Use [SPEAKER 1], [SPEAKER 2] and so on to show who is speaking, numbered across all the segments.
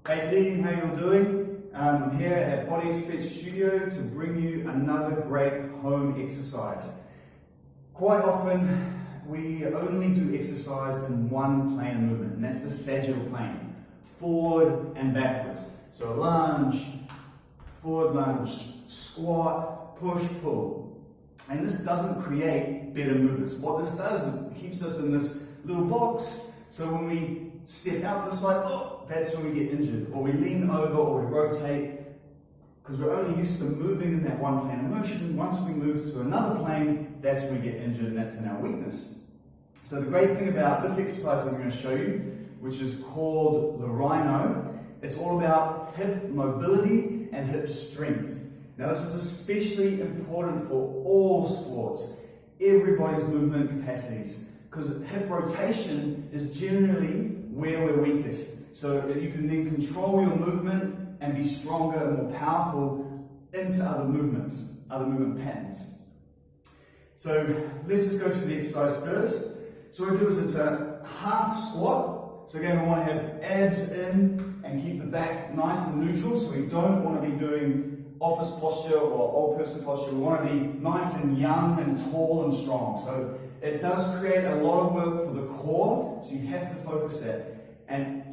[SPEAKER 1] Hey team, how you all doing? I'm here at Bodyweight Studio to bring you another great home exercise. Quite often we only do exercise in one plane of movement, and that's the sagittal plane, forward and backwards. So lunge, forward lunge, squat, push, pull. And this doesn't create better movements. What this does is it keeps us in this little box, so when we step out to the side, that's when we get injured, or we lean over, or we rotate, because we're only used to moving in that one plane of motion. Once we move to another plane, that's when we get injured, and that's in our weakness. So the great thing about this exercise I'm going to show you, which is called the Rhino, it's all about hip mobility and hip strength. Now this is especially important for all sports, everybody's movement capacities, because hip rotation is generally where we're weakest. So that you can then control your movement and be stronger and more powerful into other movement patterns. So let's just go through the exercise first. So what we do is it's a half squat. So again, we want to have abs in and keep the back nice and neutral. So we don't want to be doing office posture or old person posture. We want to be nice and young and tall and strong. So it does create a lot of work for the core, so you have to focus that. And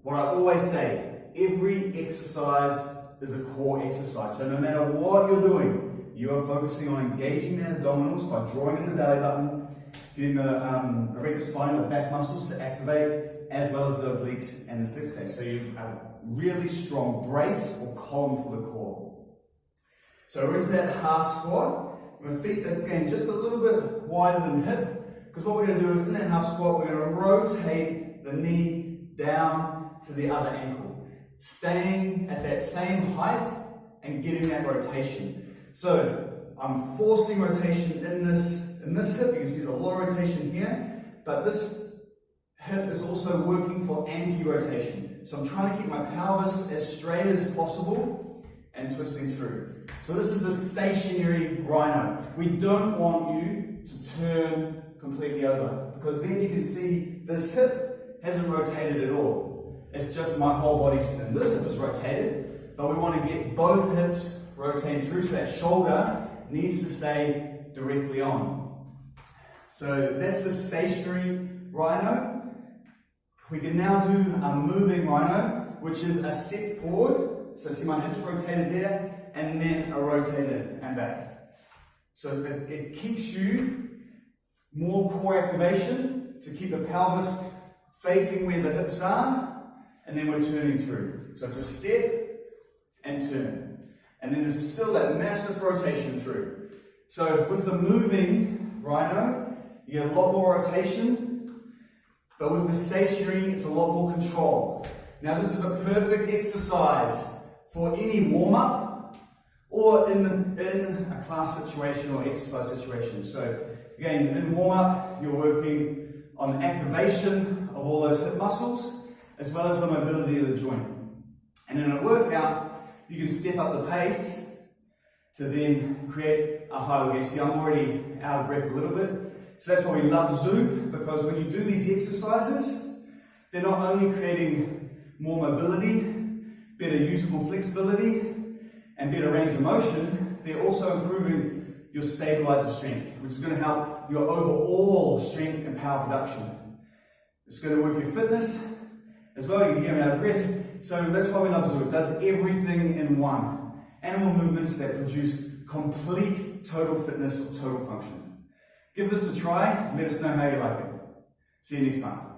[SPEAKER 1] what I always say, every exercise is a core exercise. So no matter what you're doing, you are focusing on engaging the abdominals by drawing in the belly button, getting the erector spine, the back muscles to activate, as well as the obliques and the six pack. So you have a really strong brace or column for the core. So we're into that half squat. My feet, again, just a little bit wider than the hip, because what we're going to do is in that half squat, we're going to rotate the knee down to the other ankle, staying at that same height and getting that rotation. So I'm forcing rotation in this hip. You can see there's a lot of rotation here, but this hip is also working for anti-rotation. So I'm trying to keep my pelvis as straight as possible and twisting through. So this is the stationary Rhino. We don't want you to turn completely over, because then you can see this hip hasn't rotated at all. It's just my whole body's turned. This hip is rotated, but we want to get both hips rotating through, so that shoulder needs to stay directly on. So that's the stationary Rhino. We can now do a moving Rhino, which is a step forward. So see my hips rotated there, and then a rotated and back. So it keeps you more core activation to keep the pelvis facing where the hips are, and then we're turning through. So it's a step and turn. And then there's still that massive rotation through. So with the moving Rhino, you get a lot more rotation, but with the stationary, it's a lot more control. Now this is a perfect exercise for any warm-up or in a class situation or exercise situation. So again, in warm-up, you're working on activation of all those hip muscles, as well as the mobility of the joint. And in a workout, you can step up the pace to then create a high level. You see, I'm already out of breath a little bit. So that's why we love Zoom, because when you do these exercises, they're not only creating more mobility, better usable flexibility, and better range of motion, they're also improving your stabilizer strength, which is going to help your overall strength and power production. It's going to work your fitness as well. You can hear me out of breath. So that's why we love Zoom. It does everything in one. Animal movements that produce complete total fitness or total function. Give this a try. Let us know how you like it. See you next time.